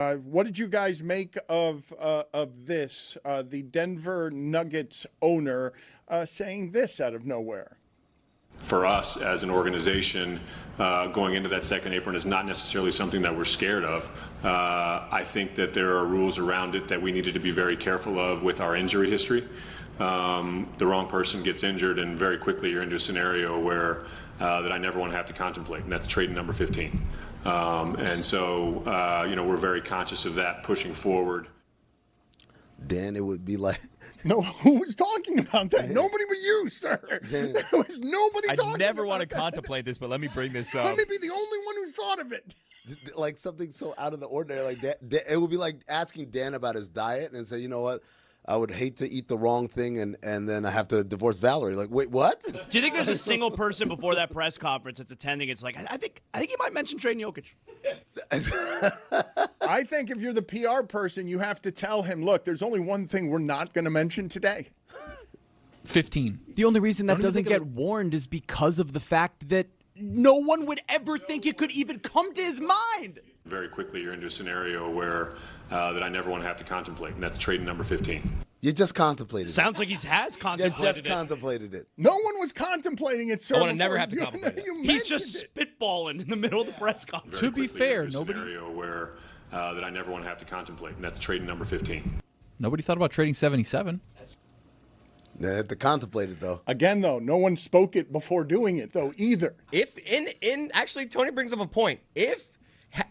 What did you guys make of this? The Denver Nuggets owner saying this out of nowhere. For us as an organization, going into that second apron is not necessarily something that we're scared of. I think that there are rules around it that we needed to be very careful of with our injury history. The wrong person gets injured, and very quickly you're into a scenario where that I never want to have to contemplate, and that's trade number 15. And so, we're very conscious of that pushing forward. Dan, it would be like... No, who was talking about that? Nobody but you, sir. There was nobody talking about that. I never want to contemplate this, but let me bring this up. Let me be the only one who's thought of it. Like something so out of the ordinary like that. It would be like asking Dan about his diet and say, you know what? I would hate to eat the wrong thing and then I have to divorce Valerie. Like, wait, what? Do you think there's a single person before that press conference that's attending? It's like, I think he might mention trading Jokic. I think if you're the PR person, you have to tell him, look, there's only one thing we're not going to mention today. 15. The only reason that doesn't get warned is because of the fact that no one would ever think it could even come to his mind. Very quickly you're into a scenario where that I never want to have to contemplate, and that's trade number 15. You just contemplated Sounds like he has contemplated it. You just contemplated it. No one was contemplating it, sir. I want to never have to contemplate it. He's just spitballing in the middle of the press conference. To be fair, nobody scenario where that I never want to have to contemplate, and that's trade number 15. Nobody thought about trading 77. They had to contemplate it, though. Again, though, no one spoke it before doing it, though, either. Actually, Tony brings up a point. If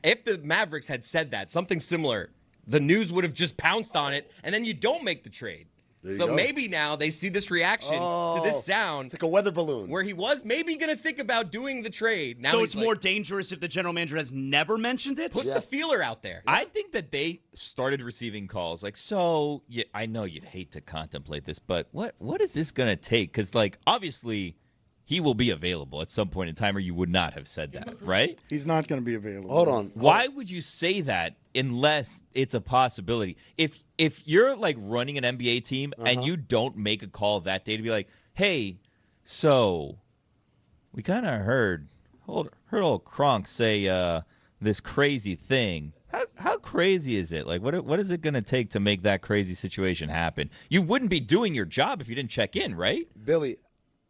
the Mavericks had said that, something similar, the news would have just pounced on it, and then you don't make the trade. So maybe now they see this reaction to this sound. It's like a weather balloon. Where he was maybe going to think about doing the trade. Now so it's more dangerous if the general manager has never mentioned it? Put the feeler out there. I think that they started receiving calls like, so I know you'd hate to contemplate this, but what is this going to take? Because, obviously he will be available at some point in time, or you would not have said that, right? He's not going to be available. Hold on. Why would you say that unless it's a possibility? If you're running an NBA team and you don't make a call that day to be like, hey, so we kind of heard old Kroenke say this crazy thing. How crazy is it? What is it going to take to make that crazy situation happen? You wouldn't be doing your job if you didn't check in, right? Billy,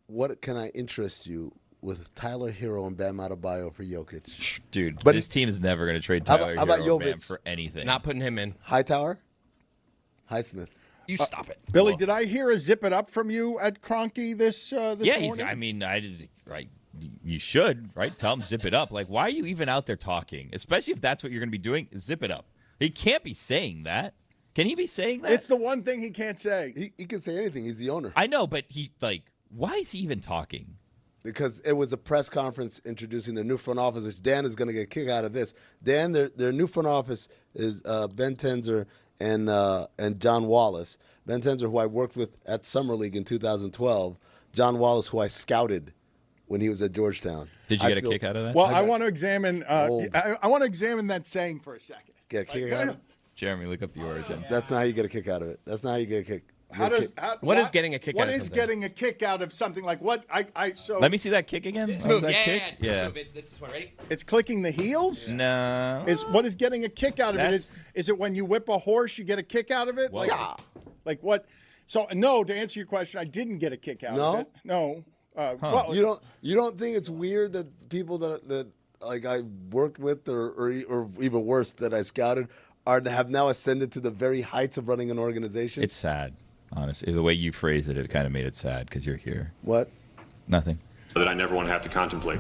what can I interest you with Tyler Hero and Bam Adebayo for Jokic? Dude, but this team is never going to trade Tyler Hero or Bam for anything. Not putting him in. Hightower? Highsmith. You stop it. Billy, did I hear a zip it up from you at Kroenke this morning? You should, right? Tell him zip it up. Why are you even out there talking? Especially if that's what you're going to be doing, zip it up. He can't be saying that. Can he be saying that? It's the one thing he can't say. He can say anything. He's the owner. I know, but why is he even talking? Because it was a press conference introducing their new front office, which Dan is going to get a kick out of this. Dan, their new front office is Ben Tenzer and John Wallace. Ben Tenzer, who I worked with at Summer League in 2012. John Wallace, who I scouted when he was at Georgetown. Did you get a kick out of that? Well, I want to examine. I want to examine that saying for a second. Get a kick out of it? Jeremy, look up the origins. That's not how you get a kick out of it. That's not how you get a kick. What is getting a kick out of something? What is getting a kick out of something? Like what? Let me see that kick again. It's move. It's move. This one. Ready? It's clicking the heels? No. What is getting a kick out of it? Is it when you whip a horse, you get a kick out of it? Well, Like what? So, no, to answer your question, I didn't get a kick out of it. No. Well, you don't think it's weird that people that I worked with or even worse that I scouted have now ascended to the very heights of running an organization? It's sad, honestly. The way you phrased it kind of made it sad because you're here. What? Nothing. That I never want to have to contemplate.